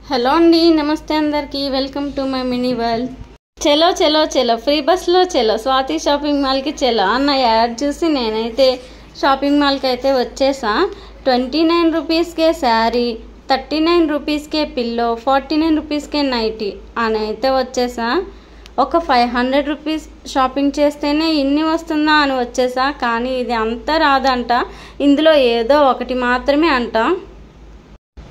Hello అండి, నమస్తే అందరికీ. Welcome to my mini world. చలో చలో చలో ఫ్రీ బస్లో చలో స్వాతి షాపింగ్ మాల్కి చలో అన్న యాడ్ చూసి నేనైతే షాపింగ్ మాల్కి అయితే వచ్చేసా. 29 రూపీస్కే శారీ, 39 రూపీస్కే పిల్లో, 49 రూపీస్కే నైటీ అని అయితే వచ్చేసా. ఒక 500 రూపీస్ షాపింగ్ చేస్తేనే ఇన్ని వస్తుందా అని వచ్చేసా. కానీ ఇది అంతా రాదంట, ఇందులో ఏదో ఒకటి మాత్రమే అంట.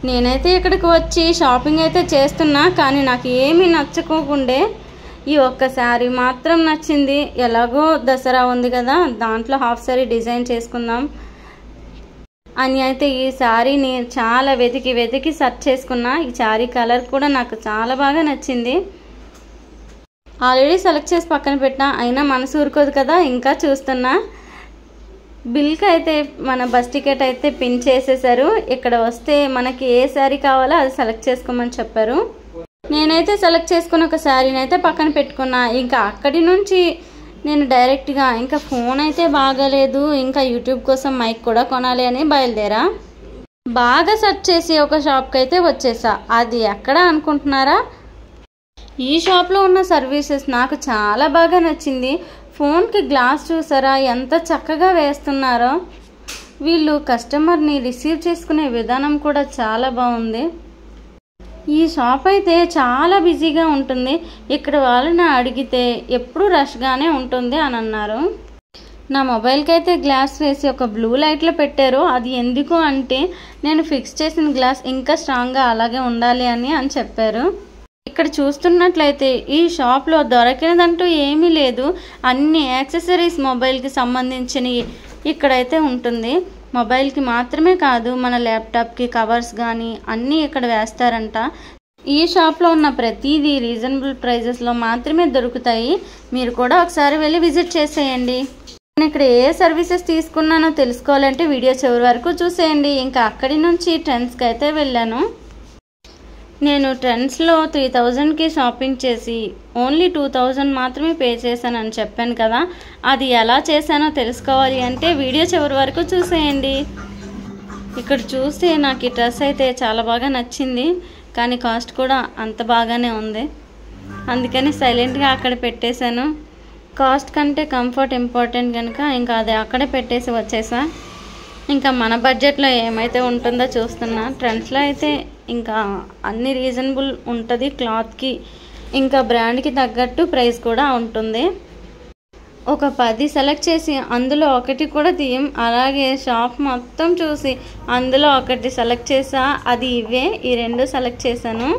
నేనైతే ఇక్కడికి వచ్చి షాపింగ్ అయితే చేస్తున్నా, కానీ నాకు ఏమీ నచ్చకోకుండే ఈ ఒక్క శారీ మాత్రం నచ్చింది. ఎలాగో దసరా ఉంది కదా, దాంట్లో హాఫ్ శారీ డిజైన్ చేసుకుందాం అని అయితే ఈ శారీని చాలా వెతికి సెర్చ్ చేసుకున్నా. ఈ శారీ కలర్ కూడా నాకు చాలా బాగా నచ్చింది. ఆల్రెడీ సెలెక్ట్ చేసి పక్కన పెట్టినా, అయినా మనసు ఊరుకోదు కదా, ఇంకా చూస్తున్నా. బిల్కి అయితే మన బస్ టికెట్ అయితే పిన్ చేసేసారు. ఇక్కడ వస్తే మనకి ఏ శారీ కావాలో అది సెలెక్ట్ చేసుకోమని చెప్పారు. నేనైతే సెలెక్ట్ చేసుకుని ఒక శారీని అయితే పక్కన పెట్టుకున్నా. ఇంకా అక్కడి నుంచి నేను డైరెక్ట్గా ఇంకా ఫోన్ అయితే బాగాలేదు, ఇంకా యూట్యూబ్ కోసం మైక్ కూడా కొనాలి అని బయలుదేరా. బాగా సెర్చ్ చేసి ఒక షాప్కి అయితే వచ్చేసా. అది ఎక్కడ అనుకుంటున్నారా? ఈ షాప్లో ఉన్న సర్వీసెస్ నాకు చాలా బాగా నచ్చింది. ఫోన్కి గ్లాస్ చూసారా ఎంత చక్కగా వేస్తున్నారో. వీళ్ళు కస్టమర్ని రిసీవ్ చేసుకునే విధానం కూడా చాలా బాగుంది. ఈ షాప్ అయితే చాలా బిజీగా ఉంటుంది. ఇక్కడ వాళ్ళని అడిగితే ఎప్పుడు రష్గానే ఉంటుంది అని అన్నారు. నా మొబైల్కి అయితే గ్లాస్ వేసి ఒక బ్లూ లైట్లో పెట్టారు. అది ఎందుకు అంటే నేను ఫిక్స్ చేసిన గ్లాస్ ఇంకా స్ట్రాంగ్గా అలాగే ఉండాలి అని చెప్పారు. ఇక్కడ చూస్తున్నట్లయితే ఈ షాప్లో దొరకినదంటూ ఏమీ లేదు. అన్ని యాక్సెసరీస్ మొబైల్కి సంబంధించినవి ఇక్కడైతే ఉంటుంది. మొబైల్కి మాత్రమే కాదు, మన ల్యాప్టాప్కి కవర్స్ కానీ అన్నీ ఇక్కడ వేస్తారంట. ఈ షాప్లో ఉన్న ప్రతిదీ రీజనబుల్ ప్రైజెస్లో మాత్రమే దొరుకుతాయి. మీరు కూడా ఒకసారి వెళ్ళి విజిట్ చేసేయండి. నేను ఇక్కడ ఏ సర్వీసెస్ తీసుకున్నానో తెలుసుకోవాలంటే వీడియో చివరి వరకు చూసేయండి. ఇంకా అక్కడి నుంచి ట్రెండ్స్కి అయితే వెళ్ళాను. నేను ట్రెండ్స్లో 3000కి షాపింగ్ చేసి ఓన్లీ 2000 మాత్రమే పే చేశానని చెప్పాను కదా, అది ఎలా చేశానో తెలుసుకోవాలి అంటే వీడియో చివరి వరకు చూసేయండి. ఇక్కడ చూస్తే నాకు ఈ డ్రెస్ అయితే చాలా బాగా నచ్చింది, కానీ కాస్ట్ కూడా అంత బాగానే ఉంది. అందుకని సైలెంట్గా అక్కడ పెట్టేశాను. కాస్ట్ కంటే కంఫర్ట్ ఇంపార్టెంట్ కనుక ఇంకా అది అక్కడే పెట్టేసి వచ్చేసా. ఇంకా మన బడ్జెట్లో ఏమైతే ఉంటుందో చూస్తున్నా. ట్రెండ్స్లో అయితే ఇంకా అన్ని రీజనబుల్ ఉంటుంది. క్లాత్కి ఇంకా బ్రాండ్కి తగ్గట్టు ప్రైస్ కూడా ఉంటుంది. ఒక 10 సెలెక్ట్ చేసి అందులో ఒకటి కూడా తీయం. అలాగే షాప్ మొత్తం చూసి అందులో ఒకటి సెలెక్ట్ చేసా. అది ఇవే, ఈ 2 సెలెక్ట్ చేశాను.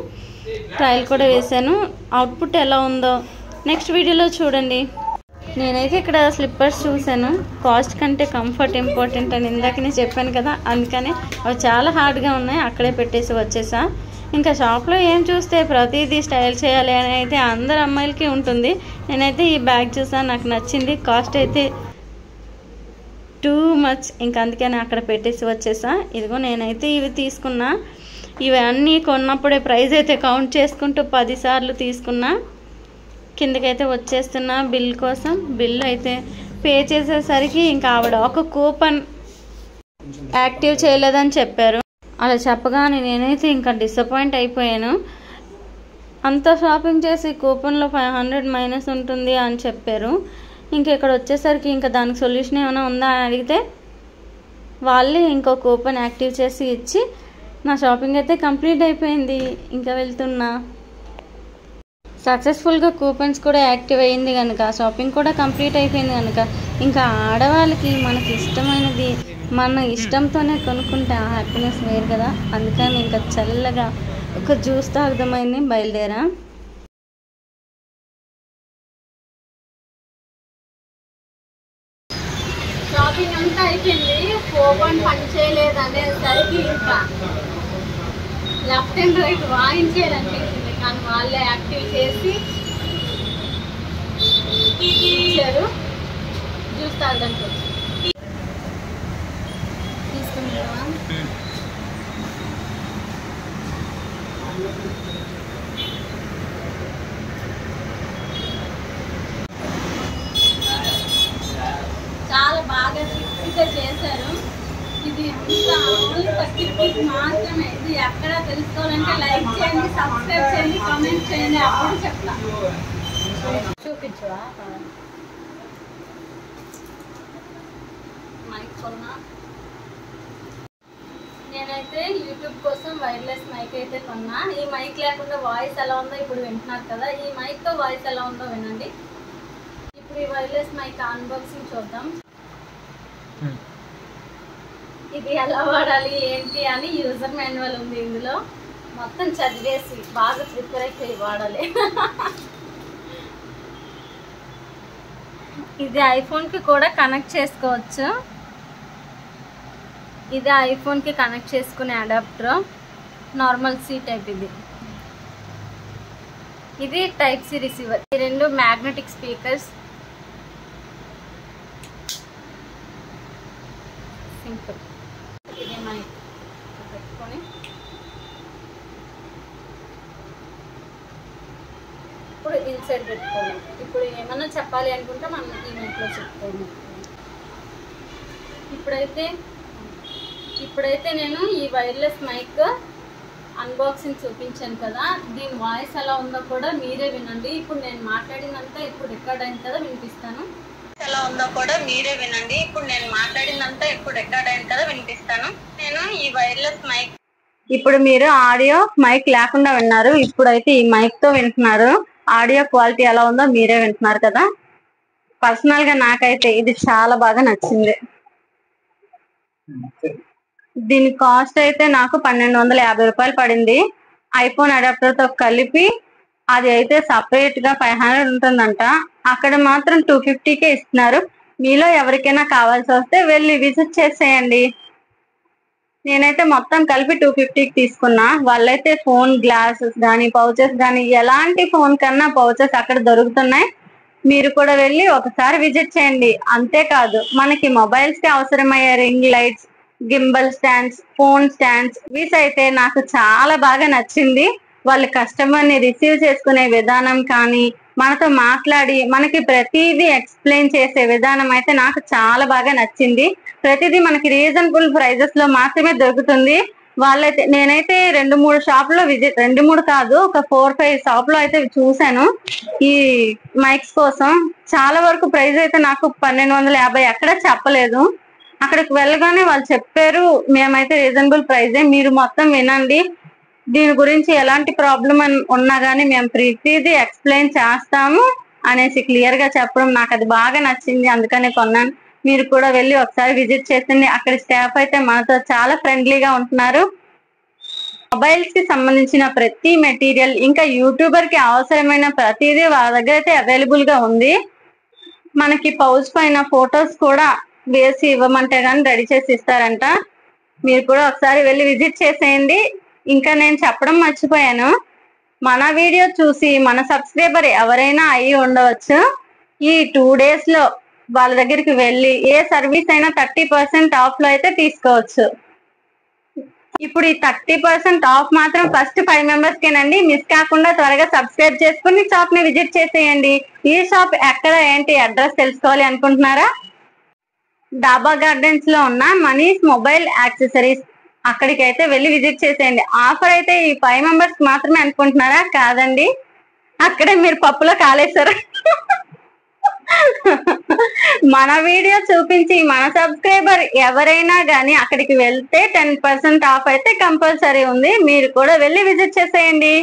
ట్రయల్ కూడా వేశాను. అవుట్పుట్ ఎలా ఉందో నెక్స్ట్ వీడియోలో చూడండి. నేనైతే ఇక్కడ స్లిప్పర్స్ చూశాను. కాస్ట్ కంటే కంఫర్ట్ ఇంపార్టెంట్ అని ఇందాకనే చెప్పాను కదా, అందుకని అవి చాలా హార్డ్గా ఉన్నాయి. అక్కడే పెట్టేసి వచ్చేసా. ఇంకా షాప్లో ఏం చూస్తే ప్రతిదీ స్టైల్ చేయాలి అని అయితే అందరు అమ్మాయిలకి ఉంటుంది. నేనైతే ఈ బ్యాగ్ చూసాను, నాకు నచ్చింది. కాస్ట్ అయితే టూ మచ్, ఇంకా అందుకని అక్కడ పెట్టేసి వచ్చేసా. ఇదిగో నేనైతే ఇవి తీసుకున్నా. ఇవన్నీ కొన్నప్పుడే ప్రైస్ అయితే కౌంట్ చేసుకుంటూ 10 సార్లు తీసుకున్నా. కిందకైతే వచ్చేస్తున్నా బిల్ కోసం. బిల్ అయితే పే చేసేసరికి ఇంకా ఆవిడ ఒక కూపన్ యాక్టివ్ చేయలేదని చెప్పారు. అలా చెప్పగానే నేనైతే ఇంకా డిసప్పాయింట్ అయిపోయాను. అంత షాపింగ్ చేసి కూపన్లో 500 మైనస్ ఉంటుంది అని చెప్పారు. ఇంక ఇక్కడ వచ్చేసరికి ఇంకా దానికి సొల్యూషన్ ఏమైనా ఉందా అని అడిగితే వాళ్ళే ఇంకో కూపన్ యాక్టివ్ చేసి ఇచ్చి నా షాపింగ్ అయితే కంప్లీట్ అయిపోయింది. ఇంకా వెళ్తున్నా. సక్సెస్ఫుల్గా కూపన్స్ కూడా యాక్టివ్ అయ్యింది కనుక షాపింగ్ కూడా కంప్లీట్ అయిపోయింది కనుక ఇంకా ఆడవాళ్ళకి మనకి ఇష్టమైనది మన ఇష్టంతోనే కొనుక్కుంటే ఆ హ్యాపీనెస్ వేరు కదా. అందుకని ఇంకా చల్లగా ఒక జ్యూస్ తాగుదామని బయలుదేరా. షాపింగ్ అంతా అయిపోయింది. కూపన్ పని చేయలేదు అనేసరికి ఇంకా లెఫ్ట్ అండ్ రైట్ వాయించేయాలనిపించింది. కానీ వాళ్ళే యాక్టివ్ చేసి ఇచ్చారు. జ్యూస్ తాగడానికి తీసుకుంటావా? చాలా బాగా రిక్గా చేశారు. ఇది అంతా ఇది మాత్రమే. ఇది ఎక్కడ తెలుసుకోవాలంటే లైక్ చేయండి, సబ్స్క్రైబ్ చేయండి, కామెంట్ చేయండి, అప్పుడు చెప్తా. చూపించవా మైక్ కొన్నా? నేనైతే యూట్యూబ్ కోసం వైర్లెస్ మైక్ అయితే కొన్నా. ఈ మైక్ లేకుండా వాయిస్ ఎలా ఉందో ఇప్పుడు వింటున్నారు కదా, ఈ మైక్తో వాయిస్ ఎలా ఉందో వినండి. ఇప్పుడు ఈ వైర్లెస్ మైక్ అన్బాక్సింగ్ చూద్దాం. ఇది ఎలా వాడాలి ఏంటి అని యూజర్ మాన్యువల్ ఉంది ఇందులో. మొత్తం చదివేసి బాగా ప్రిపేర్ అయిపోయి వాడాలి. ఇది ఐఫోన్కి కూడా కనెక్ట్ చేసుకోవచ్చు. ఇది ఐఫోన్కి కనెక్ట్ చేసుకునే అడాప్టర్. నార్మల్ సి టైప్ ఇది. ఇది టైప్ సి రిసీవర్. ఈ రెండు మ్యాగ్నెటిక్ స్పీకర్స్. సింపుల్. ఇది మైక్ పెట్టుకొని ఇప్పుడు ఇన్సైడ్ పెట్టుకోవాలి. ఇప్పుడు ఏమన్నా చెప్పాలి అనుకుంటే మనం ఈ మైక్లో చెప్తాము. ఇప్పుడైతే నేను ఈ వైర్లెస్ మైక్ అన్బాక్సింగ్ చూపించాను కదా, దీని వాయిస్ ఎలా ఉందో కూడా మీరే వినండి. ఇప్పుడు నేను మాట్లాడినంతా ఇప్పుడు రికార్డ్ అయింది కదా వినిపిస్తాను. ఎలా ఉందో కూడా మీరే వినండి. ఇప్పుడు నేను మాట్లాడినంతా ఇప్పుడు రికార్డ్ అయింది కదా వినిపిస్తాను. నేను ఈ వైర్లెస్ మైక్, ఇప్పుడు మీరు ఆడియో మైక్ లేకుండా విన్నారు, ఇప్పుడైతే ఈ మైక్ తో వింటున్నారు. ఆడియో క్వాలిటీ ఎలా ఉందో మీరే వింటున్నారు కదా. పర్సనల్ గా నాకైతే ఇది చాలా బాగా నచ్చింది. దీని కాస్ట్ అయితే నాకు 1250 రూపాయలు పడింది. ఐఫోన్ అడాప్టర్ తో కలిపి. అది అయితే సపరేట్ గా 500 ఉంటుందంట, అక్కడ మాత్రం 250కే ఇస్తున్నారు. మీలో ఎవరికైనా కావాల్సి వస్తే వెళ్ళి విజిట్ చేసేయండి. నేనైతే మొత్తం కలిపి 250కి తీసుకున్నా. వాళ్ళైతే ఫోన్ గ్లాసెస్ కానీ పౌచెస్ కానీ ఎలాంటి ఫోన్ కన్నా పౌచెస్ అక్కడ దొరుకుతున్నాయి. మీరు కూడా వెళ్ళి ఒకసారి విజిట్ చేయండి. అంతేకాదు మనకి మొబైల్స్ కి అవసరమయ్యే ring lights, gimbal stands, phone stands, వీస్ అయితే నాకు చాలా బాగా నచ్చింది. వాళ్ళు కస్టమర్ ని రిసీవ్ చేసుకునే విధానం కానీ, మనతో మాట్లాడి మనకి ప్రతిదీ ఎక్స్ప్లెయిన్ చేసే విధానం అయితే నాకు చాలా బాగా నచ్చింది. ప్రతిదీ మనకి రీజనబుల్ ప్రైజెస్ లో మాత్రమే దొరుకుతుంది. వాళ్ళైతే నేనైతే 2-3 షాపులో విజిట్, 2-3 కాదు, ఒక 4-5 షాపులో అయితే చూశాను ఈ మైక్స్ కోసం. చాలా వరకు ప్రైస్ అయితే నాకు 1250 ఎక్కడ చెప్పలేదు. అక్కడికి వెళ్ళగానే వాళ్ళు చెప్పారు మేమైతే రీజనబుల్ ప్రైజే, మీరు మొత్తం వినండి, దీని గురించి ఎలాంటి ప్రాబ్లం ఉన్నా కానీ మేము ప్రతిదీ ఎక్స్ప్లెయిన్ చేస్తాము అనేసి క్లియర్ గా చెప్పడం నాకు అది బాగా నచ్చింది. అందుకనే కొన్నాను. మీరు కూడా వెళ్ళి ఒకసారి విజిట్ చేసింది. అక్కడ స్టాఫ్ అయితే మనతో చాలా ఫ్రెండ్లీగా ఉంటున్నారు. మొబైల్స్ కి సంబంధించిన ప్రతి మెటీరియల్, ఇంకా యూట్యూబర్ కి అవసరమైన ప్రతిదీ వాళ్ళ దగ్గర అయితే అవైలబుల్ గా ఉంది. మనకి పౌచ్ పైన ఫొటోస్ కూడా వేసి ఇవ్వమంటే కానీ రెడీ చేసి ఇస్తారంట. మీరు కూడా ఒకసారి వెళ్ళి విజిట్ చేసేయండి. ఇంకా నేను చెప్పడం మర్చిపోయాను, మన వీడియో చూసి మన సబ్స్క్రైబర్ ఎవరైనా అయ్యి ఉండవచ్చు. ఈ 2 days లో వాళ్ళ దగ్గరికి వెళ్ళి ఏ సర్వీస్ అయినా 30% ఆఫ్ లో అయితే తీసుకోవచ్చు. ఇప్పుడు ఈ 30% ఆఫ్ మాత్రం ఫస్ట్ 5 members కేనండి. మిస్ కాకుండా త్వరగా సబ్స్క్రైబ్ చేసుకుని షాప్ ని విజిట్ చేసేయండి. ఈ షాప్ ఎక్కడ ఏంటి అడ్రస్ తెలుసుకోవాలి అనుకుంటున్నారా? డాబా గార్డెన్స్ లో ఉన్న మనీష్ మొబైల్ యాక్సెసరీస్, అక్కడికి అయితే వెళ్ళి విజిట్ చేసేయండి. ఆఫర్ అయితే ఈ 5 members మాత్రమే అనుకుంటున్నారా? కాదండి, అక్కడే మీరు పప్పులో కాలేశారు. మన వీడియో చూపించి మన సబ్స్క్రైబర్ ఎవరైనా గానీ అక్కడికి వెళ్తే 10% ఆఫ్ అయితే కంపల్సరీ ఉంది. మీరు కూడా వెళ్ళి విజిట్ చేసేయండి.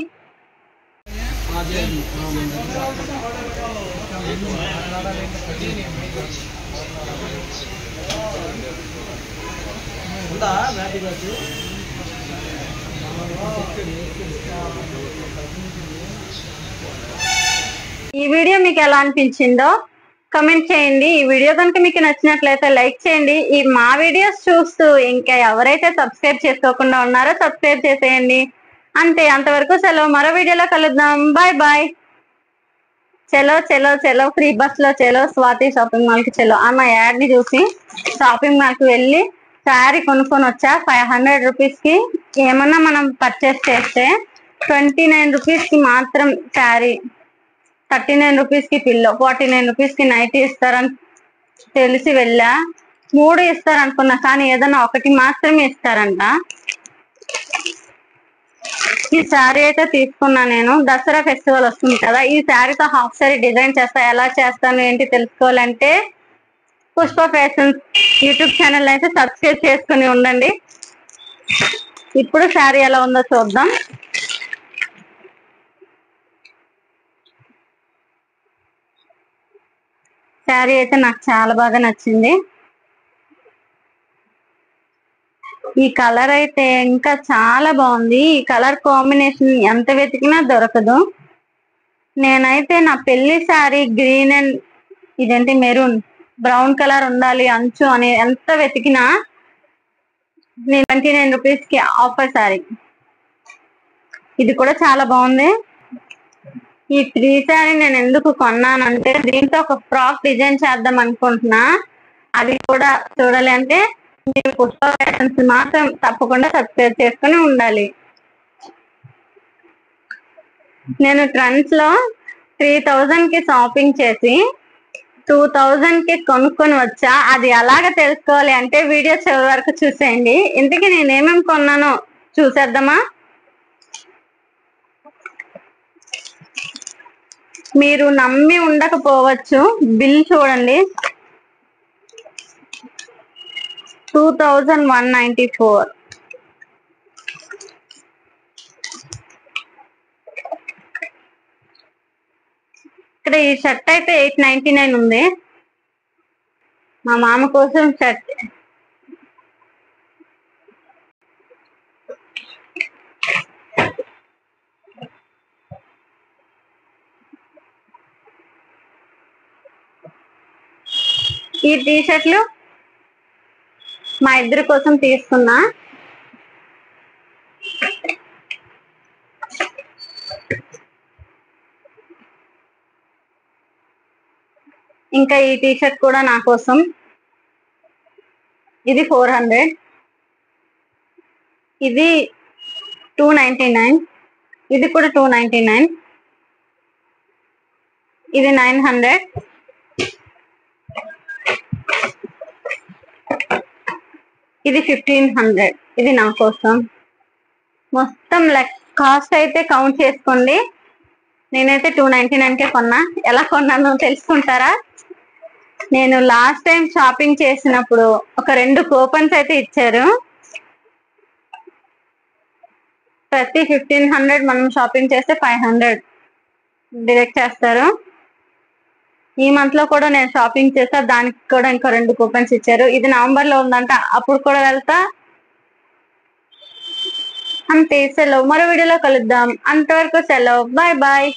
ఈ వీడియో మీకు ఎలా అనిపించిందో కమెంట్ చేయండి. ఈ వీడియో కనుక మీకు నచ్చినట్లయితే లైక్ చేయండి. ఈ మా వీడియోస్ చూస్తూ ఇంకా ఎవరైతే సబ్స్క్రైబ్ చేసుకోకుండా ఉన్నారో సబ్స్క్రైబ్ చేసేయండి. అంతే, అంతవరకు సెలవు. మరో వీడియోలో కలుద్దాం. Bye bye. చలో చలో చలో, ఫ్రీ బస్ లో చలో, స్వాతి షాపింగ్ మాల్ కి చలో అన్న యాడ్ ని చూసి షాపింగ్ మాల్ కి వెళ్ళి శారీ కొనుక్కొని వచ్చా. 500 రూపీస్ కి ఏమన్నా మనం పర్చేస్ చేస్తే 29 రూపీస్ కి మాత్రం శారీ, 39 రూపీస్ కి పిల్లో, 49 రూపీస్ కి నైట్ ఇస్తారని తెలిసి వెళ్ళా. 3 ఇస్తారనుకున్నా, కానీ ఏదైనా ఒకటి మాత్రమే ఇస్తారంట. ఈ శారీ అయితే తీసుకున్నా నేను. దసరా ఫెస్టివల్ వస్తుంది కదా, ఈ శారీతో హాఫ్ శారీ డిజైన్ చేస్తా. ఎలా చేస్తాను ఏంటి తెలుసుకోవాలంటే పుష్ప ఫ్యాషన్స్ యూట్యూబ్ ఛానల్ అయితే సబ్స్క్రైబ్ చేసుకుని ఉండండి. ఇప్పుడు శారీ ఎలా ఉందో చూద్దాం. శారీ అయితే నాకు చాలా బాగా నచ్చింది. ఈ కలర్ అయితే ఇంకా చాలా బాగుంది. ఈ కలర్ కాంబినేషన్ ఎంత వెతికినా దొరకదు. నేనైతే నా పెళ్లి శారీ గ్రీన్ అండ్ ఇదేంటి మెరూన్ బ్రౌన్ కలర్ ఉండాలి అంచు అని ఎంత వెతికినా నేను 29 రూపీస్ కి ఆఫర్ శారీ. ఇది కూడా చాలా బాగుంది. ఈ 3 శారీ నేను ఎందుకు కొన్నానంటే దీంతో ఒక ఫ్రాక్ డిజైన్ చేద్దాం అనుకుంటున్నా. అది కూడా చూడాలి అంటే మీరు పుష్ప ఫ్యాషన్స్ మాత్రం తప్పకుండా సబ్స్క్రైబ్ చేసుకుని ఉండాలి. నేను ట్రెండ్స్ లో 3000 కి షాపింగ్ చేసి 2000 కి కొనుక్కొని వచ్చా. అది ఎలాగ తెలుసుకోవాలి అంటే వీడియో చివరి వరకు చూసేయండి. ఇంతకీ నేను ఏమేమి కొన్నానో చూసేద్దామా. మీరు నమ్మి ఉండకపోవచ్చు, బిల్ చూడండి. 2194. ఇక్కడ ఈ షర్ట్ అయితే 899 ఉంది. మా మామ కోసం షర్ట్. ఈ టీ షర్ట్లు మా ఇద్దరి కోసం తీసుకున్నా. ఇంకా ఈ టీ షర్ట్ కూడా నా కోసం. ఇది 400. ఇది 299. ఇది కూడా 299. ఇది 900. ఇది 1500. ఇది నా కోసం. మొత్తం కాస్ట్ అయితే కౌంట్ చేసుకోండి. నేనైతే 299 కే కొన్నా. ఎలా కొన్నానో తెలుసుకుంటారా? నేను లాస్ట్ టైం షాపింగ్ చేసినప్పుడు ఒక 2 కూపన్స్ అయితే ఇచ్చారు. ప్రతి 1500 మనం షాపింగ్ చేస్తే 500 డిడక్ట్ చేస్తారు. ఈ మంత్ లో కూడా నేను షాపింగ్ చేస్తా, దానికి కూడా ఇంకో 2 కూపన్స్ ఇచ్చారు. ఇది నవంబర్ లో ఉందంట, అప్పుడు కూడా వెళ్తా. అంతే, సెలవు. మరో వీడియోలో కలుద్దాం. అంతవరకు సెలవు. Bye bye.